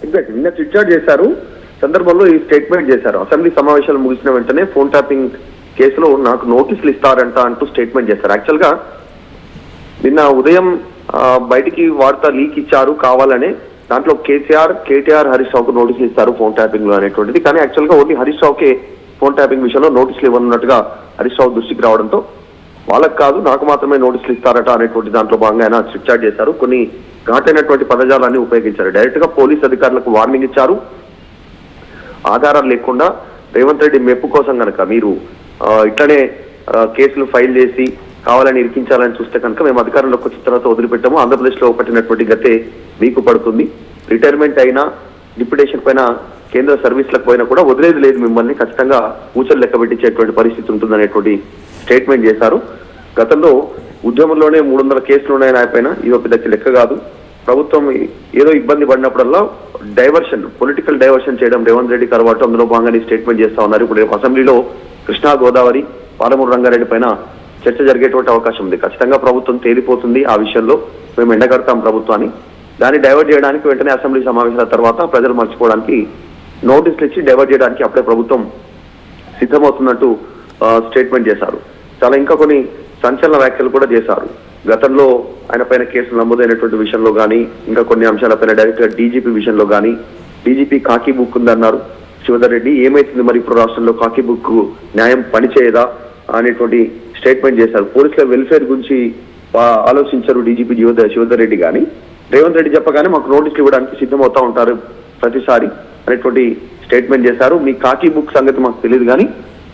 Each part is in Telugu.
ఎగ్జాక్ట్ నిన్న చిట్ చాట్ చేశారు సందర్భంలో ఈ స్టేట్మెంట్ చేశారు. అసెంబ్లీ సమావేశాలు ముగిసిన వెంటనే ఫోన్ ట్యాపింగ్ కేసులో నాకు నోటీసులు ఇస్తారంట అంటూ స్టేట్మెంట్ చేశారు. యాక్చువల్ గా నిన్న ఉదయం బయటికి వార్త లీక్ ఇచ్చారు కావాలనే, దాంట్లో కేటీఆర్ హరీష్ రావుకు నోటీసులు ఇస్తారు ఫోన్ ట్యాపింగ్ లో అనేటువంటిది. కానీ యాక్చువల్ గా ఓన్లీ హరీష్ రావుకే ఫోన్ ట్యాపింగ్ విషయంలో నోటీసులు ఇవ్వనున్నట్టుగా హరీష్ రావు దృష్టికి రావడంతో వాళ్ళకు కాదు నాకు మాత్రమే నోటీసులు ఇస్తారట అనేటువంటి దాంట్లో భాగంగా ఆయన చిట్ చాట్ చేశారు. కొన్ని ఘాటైనటువంటి పదజాలాన్ని ఉపయోగించారు. డైరెక్ట్ గా పోలీస్ అధికారులకు వార్నింగ్ ఇచ్చారు. ఆధారాలు లేకుండా రేవంత్ రెడ్డి మెప్పు కోసం కనుక మీరు ఇట్లనే కేసులు ఫైల్ చేసి కావాలని ఇరికించాలని చూస్తే కనుక మేము అధికారంలోకి వచ్చిన తర్వాత వదిలిపెట్టాము. ఆంధ్రప్రదేశ్ లో పట్టినటువంటి గతే మీకు పడుతుంది. రిటైర్మెంట్ అయినా డిప్యుటేషన్ పైన కేంద్ర సర్వీసులకు పోయినా కూడా వదిలేదు లేదు, మిమ్మల్ని ఖచ్చితంగా ఊచలు లెక్క పెట్టించేటువంటి పరిస్థితి ఉంటుందనేటువంటి స్టేట్మెంట్ చేశారు. గతంలో ఉద్యమంలోనే 300 కేసులు ఉన్నాయని ఆయన ఇది ఒక పెద్ద లెక్క కాదు. ప్రభుత్వం ఏదో ఇబ్బంది పడినప్పుడల్లా పొలిటికల్ డైవర్షన్ చేయడం రేవంత్ రెడ్డి అలవాటు. అందులో భాగంగా స్టేట్మెంట్ చేస్తా ఉన్నారు. ఇప్పుడు రేపు అసెంబ్లీలో కృష్ణా గోదావరి పాలమూరు రంగారెడ్డి పైన చర్చ జరిగేటువంటి అవకాశం ఉంది. ఖచ్చితంగా ప్రభుత్వం తేలిపోతుంది. ఆ విషయంలో మేము ఎండగడతాం ప్రభుత్వాన్ని. దాన్ని డైవర్ట్ చేయడానికి వెంటనే అసెంబ్లీ సమావేశాల తర్వాత ప్రజలు మర్చిపోవడానికి నోటీసులు ఇచ్చి డైవర్ట్ చేయడానికి అప్పుడే ప్రభుత్వం సిద్ధమవుతున్నట్టు స్టేట్మెంట్ చేశారు. చాలా ఇంకా కొన్ని సంచలన వ్యాఖ్యలు కూడా చేశారు. గతంలో ఆయన పైన కేసులు నమోదైనటువంటి విషయంలో కానీ ఇంకా కొన్ని అంశాలపైన డైరెక్ట్ గా డీజీపీ విషయంలో కానీ డీజీపీ కాకి బుక్ ఉందన్నారు శివధర్ రెడ్డి. ఏమైతుంది మరి ఇప్పుడు రాష్ట్రంలో కాకి బుక్ న్యాయం పనిచేయదా అనేటువంటి స్టేట్మెంట్ చేశారు. పోలీసుల వెల్ఫేర్ గురించి ఆలోచించారు డీజీపీ శివధర్ రెడ్డి. కానీ రేవంత్ రెడ్డి చెప్పగానే మాకు నోటీసులు ఇవ్వడానికి సిద్ధమవుతా ఉంటారు ప్రతిసారి అనేటువంటి స్టేట్మెంట్ చేశారు. మీ కాకి బుక్ సంగతి మాకు తెలియదు, కానీ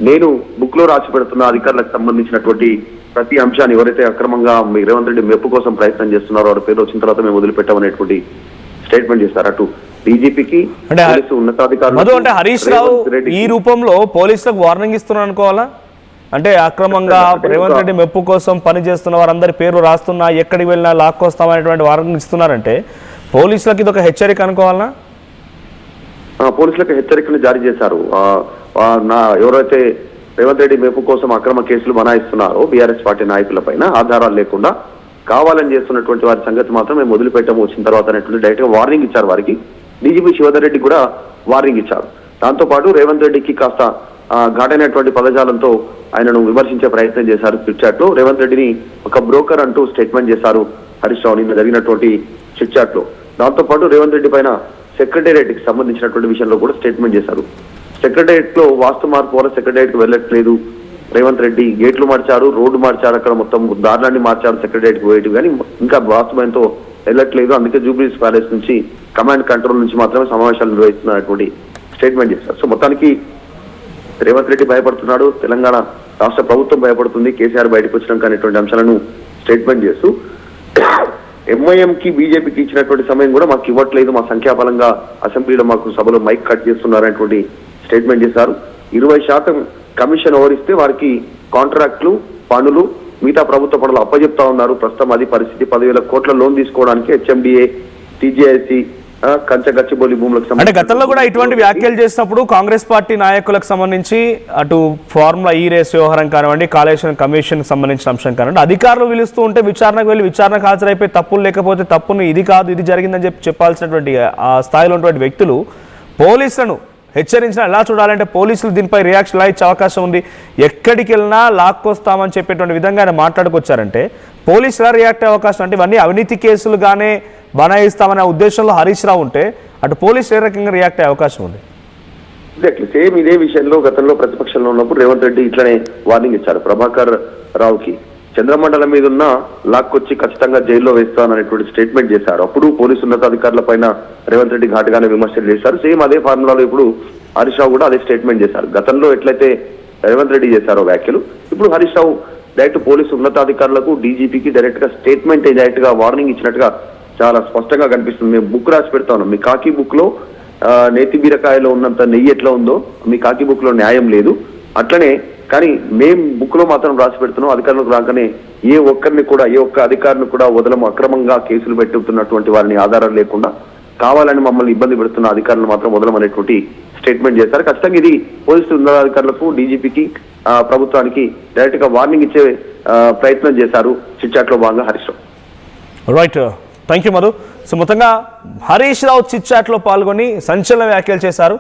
నేను బుక్ లో రాసి పెడుతున్న అధికారులకు సంబంధించినటువంటి ప్రతి అంశాన్ని ఎవరైతే అక్రమంగా మీ రేవంత్ రెడ్డి మెప్పు కోసం ప్రయత్నం చేస్తున్నారో వారి పేరు వచ్చిన తర్వాత మేము వదిలిపెట్టామనేటువంటి స్టేట్మెంట్ చేస్తారు. అటు డీజీపీకి ఉన్నతాధికారులు అంటే హరీష్ రావు ఈ రూపంలో పోలీసులకు వార్నింగ్ ఇస్తున్నారు అనుకోవాలా? అంటే అక్రమంగా రేవంత్ రెడ్డి మెప్పు కోసం పనిచేస్తున్న వారందరి పేరు రాస్తున్నా ఎక్కడికి వెళ్ళినా లాక్కొస్తామనేటువంటి వార్నింగ్ ఇస్తున్నారంటే పోలీసులకు ఇది ఒక హెచ్చరిక అనుకోవాలనా? పోలీసులకు హెచ్చరికలు జారీ చేశారు. ఎవరైతే రేవంత్ రెడ్డి మెప్పు కోసం అక్రమ కేసులు బనాయిస్తున్నారో బీఆర్ఎస్ పార్టీ నాయకుల పైన ఆధారాలు లేకుండా కావాలని చేస్తున్నటువంటి వారి సంగతి మాత్రం మేము వదిలిపెట్టము వచ్చిన తర్వాత అనేటువంటి డైరెక్ట్ గా వార్నింగ్ ఇచ్చారు వారికి. డీజీపీ శివధర్ రెడ్డి కూడా వార్నింగ్ ఇచ్చారు. దాంతో పాటు రేవంత్ రెడ్డికి కాస్త ఘాటైనటువంటి పదజాలంతో ఆయనను విమర్శించే ప్రయత్నం చేశారు చిట్ చాట్ లో. రేవంత్ రెడ్డిని ఒక బ్రోకర్ అంటూ స్టేట్మెంట్ చేశారు హరీష్ రావు నిన్న జరిగినటువంటి చిట్ చాట్ లో. దాంతో పాటు రేవంత్ రెడ్డి పైన సెక్రటేరియట్ కి సంబంధించినటువంటి విషయంలో కూడా స్టేట్మెంట్ చేశారు. సెక్రటేరియట్ లో వాస్తు మార్పు వల్ల సెక్రటేరియట్ కి వెళ్ళట్లేదు రేవంత్ రెడ్డి. గేట్లు మార్చారు, రోడ్డు మార్చారు, అక్కడ మొత్తం దారుణాన్ని మార్చారు సెక్రటేరియట్ కి పోయేటి, కానీ ఇంకా వాస్తవంతో వెళ్ళట్లేదు. అందుకే జూబ్లీస్ ప్యాలెస్ నుంచి కమాండ్ కంట్రోల్ నుంచి మాత్రమే సమావేశాలు నిర్వహిస్తున్నటువంటి స్టేట్మెంట్ చేశారు. సో మొత్తానికి రేవంత్ రెడ్డి భయపడుతున్నాడు, తెలంగాణ రాష్ట్ర ప్రభుత్వం భయపడుతుంది, కేసీఆర్ బయటకు వచ్చినాక అనేటువంటి అంశాలను స్టేట్మెంట్ చేస్తూ ఎంఐఎం కి బీజేపీకి ఇచ్చినటువంటి సమయం కూడా మాకు ఇవ్వట్లేదు, మా సంఖ్యాబలంగా అసెంబ్లీలో మాకు సభలో మైక్ కట్ చేస్తున్నారనేటువంటి స్టేట్మెంట్ చేశారు. 20% కమిషన్ ఓవరిస్తే వారికి కాంట్రాక్ట్లు పనులు మిగతా ప్రభుత్వ పనులు అప్పచెప్తా ఉన్నారు. ప్రస్తుతం అది పరిస్థితి. 10,000 కోట్ల లోన్ తీసుకోవడానికి హెచ్ఎండిఏ, టీజీఐసి, కంచగచ్చిబౌలి భూములకు అంటే గతంలో కూడా ఇటువంటి వ్యాఖ్యలు చేసినప్పుడు కాంగ్రెస్ పార్టీ నాయకులకు సంబంధించి అటు ఫార్ములా ఈ రేస్ వ్యవహారం కానివ్వండి, కాళేశ్వరం కమిషన్ సంబంధించిన అంశం కానివ్వండి, అధికారులు పిలుస్తూ ఉంటే విచారణకు వెళ్ళి విచారణకు హాజరైపోయి తప్పులు లేకపోతే తప్పును ఇది కాదు ఇది జరిగిందని చెప్పాల్సినటువంటి ఆ స్థాయిలో ఉన్నటువంటి వ్యక్తులు పోలీసులను హెచ్చరించిన ఎలా చూడాలంటే పోలీసులు దీనిపై రియాక్షన్ ఇచ్చే అవకాశం ఉంది. ఎక్కడికి వెళ్ళినా లాక్కొస్తామని చెప్పేటువంటి విధంగా ఆయన మాట్లాడుకొచ్చారంటే పోలీసులు ఎలా రియాక్ట్ అయ్యే అవకాశం? అంటే ఇవన్నీ అవినీతి కేసులుగానే బనాయిస్తామనే ఉద్దేశంలో హరీష్ రావు ఉంటే అటు పోలీసు ఏ రకంగా రియాక్ట్ అయ్యే అవకాశం ఉంది? ఎగ్జాక్ట్లీ సేమ్ ఇదే విషయంలో గతంలో ప్రతిపక్షంలో ఉన్నప్పుడు రేవంత్ రెడ్డి ఇట్లనే వార్నింగ్ ఇచ్చారు ప్రభాకర్ రావుకి. చంద్రమండలం మీద ఉన్న లాక్కొచ్చి ఖచ్చితంగా జైల్లో వేస్తాననేటువంటి స్టేట్మెంట్ చేశారు. అప్పుడు పోలీసు ఉన్నతాధికారుల పైన రేవంత్ రెడ్డి ఘాటుగానే విమర్శలు చేశారు. సేమ్ అదే ఫార్ములాలో ఇప్పుడు హరీష్ రావు కూడా అదే స్టేట్మెంట్ చేశారు. గతంలో ఎట్లయితే రేవంత్ రెడ్డి చేశారో వ్యాఖ్యలు, ఇప్పుడు హరీష్ రావు డైరెక్ట్ పోలీసు ఉన్నతాధికారులకు డీజీపీకి డైరెక్ట్ గా స్టేట్మెంట్ డైరెక్ట్ గా వార్నింగ్ ఇచ్చినట్టుగా చాలా స్పష్టంగా కనిపిస్తుంది. మేము బుక్ రాసి పెడతా ఉన్నాం, మీ కాకి బుక్ లో నేతి బీరకాయలో ఉన్నంత నెయ్యి ఎట్లా ఉందో మీ కాకి బుక్ లో న్యాయం లేదు, అట్లనే కానీ మేము బుక్ లో మాత్రం రాసి పెడుతున్నాం. అధికారులకు రాగానే ఏ ఒక్క అధికారిని కూడా వదలము, అక్రమంగా కేసులు పెట్టుతున్నటువంటి వారిని ఆధారాలు లేకుండా కావాలని మమ్మల్ని ఇబ్బంది పెడుతున్న అధికారులను మాత్రం వదలమనేటువంటి స్టేట్మెంట్ చేశారు. ఖచ్చితంగా ఇది పోలీసు ఉన్నతాధికారులకు, డీజీపీకి, ప్రభుత్వానికి డైరెక్ట్ గా వార్నింగ్ ఇచ్చే ప్రయత్నం చేశారు చిట్ చాట్ లో భాగంగా Harish Rao. Right, thank you Madhu. So మొత్తంగా హరీష్ రావు చిట్ చాట్లో పాల్గొని సంచలన వ్యాఖ్యలు చేశారు.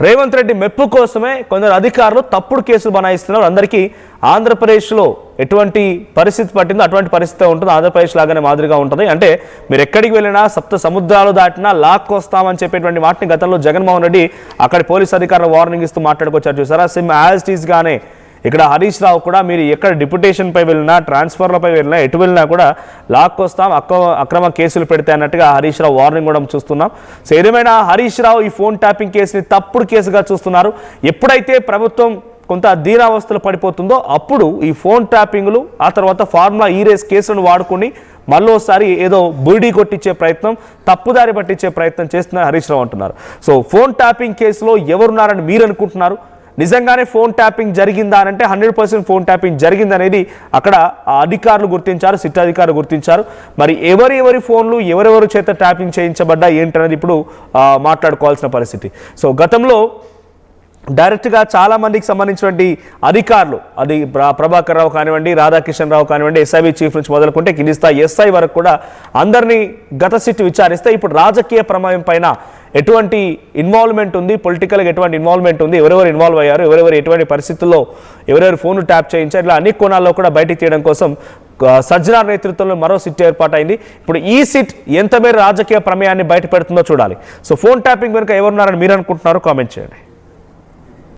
రేవంత్ రెడ్డి మెప్పు కోసమే కొందరు అధికారులు తప్పుడు కేసులు బనాయిస్తున్నారు. అందరికీ ఆంధ్రప్రదేశ్లో ఎటువంటి పరిస్థితి పట్టిందో అటువంటి పరిస్థితి ఉంటుంది. ఆంధ్రప్రదేశ్ లాగానే మాదిరిగా ఉంటుంది. అంటే మీరు ఎక్కడికి వెళ్ళినా సప్త సముద్రాలు దాటినా లాక్కొస్తామని చెప్పేటువంటి మాటని గతంలో జగన్మోహన్ రెడ్డి అక్కడి పోలీస్ అధికారులు వార్నింగ్ ఇస్తూ మాట్లాడుకొచ్చారు చూసారా. సేమ్ యాజ్ ఇట్ ఈస్ గానే ఇక్కడ హరీష్ రావు కూడా మీరు ఎక్కడ డిప్యుటేషన్పై వెళ్ళినా ట్రాన్స్ఫర్లపై వెళ్ళినా ఎటు వెళ్ళినా కూడా లాక్కొస్తాం, అక్రమ కేసులు పెడితే అన్నట్టుగా హరీష్ రావు వార్నింగ్ కూడా చూస్తున్నాం. సో ఏదేమైనా హరీష్ రావు ఈ ఫోన్ ట్యాపింగ్ కేసుని తప్పుడు కేసుగా చూస్తున్నారు. ఎప్పుడైతే ప్రభుత్వం కొంత దీనావస్థలు పడిపోతుందో అప్పుడు ఈ ఫోన్ ట్యాపింగ్లు ఆ తర్వాత ఫార్ములా ఈ రేస్ కేసులను వాడుకుని మళ్ళోసారి ఏదో బూడి కొట్టించే ప్రయత్నం, తప్పుదారి పట్టించే ప్రయత్నం చేస్తున్నారు హరీష్ రావు అంటున్నారు. సో ఫోన్ ట్యాపింగ్ కేసులో ఎవరున్నారని మీరు అనుకుంటున్నారు? నిజంగానే ఫోన్ ట్యాపింగ్ జరిగిందా అంటే 100% ఫోన్ ట్యాపింగ్ జరిగిందనేది అక్కడ అధికారులు గుర్తించారు, సిట్ అధికారులు గుర్తించారు. మరి ఎవరి ఫోన్లు ఎవరెవరు చేత ట్యాపింగ్ చేయించబడ్డా ఏంటనేది ఇప్పుడు మాట్లాడుకోవాల్సిన పరిస్థితి. సో గతంలో డైరెక్ట్గా చాలా మందికి సంబంధించినటువంటి అధికారులు, అది ప్రభాకర్ రావు కానివ్వండి, రాధాకిషన్ రావు కానివ్వండి, ఎస్ఐబి చీఫ్ నుంచి మొదలుకుంటే కింది స్థాయి ఎస్ఐ వరకు కూడా అందరినీ గత సిట్ విచారిస్తే ఇప్పుడు రాజకీయ ప్రమేయం పైన ఎటువంటి ఇన్వాల్వ్మెంట్ ఉంది, పొలిటికల్గా ఎటువంటి ఇన్వాల్వ్మెంట్ ఉంది, ఎవరెవరు ఇన్వాల్వ్ అయ్యారు, ఎవరెవరు ఎటువంటి పరిస్థితుల్లో ఎవరెవరు ఫోన్లు ట్యాప్ చేయించారు, ఇలా అన్ని కోణాల్లో కూడా బయటికి తీయడం కోసం సజ్జనార్ నేతృత్వంలో మరో సిట్ ఏర్పాటైంది. ఇప్పుడు ఈ సిట్ ఎంత మేర రాజకీయ ప్రమేయాన్ని బయట పెడుతుందో చూడాలి. సో ఫోన్ ట్యాపింగ్ వెనుక ఎవరున్నారని మీరు అనుకుంటున్నారో కామెంట్ చేయండి.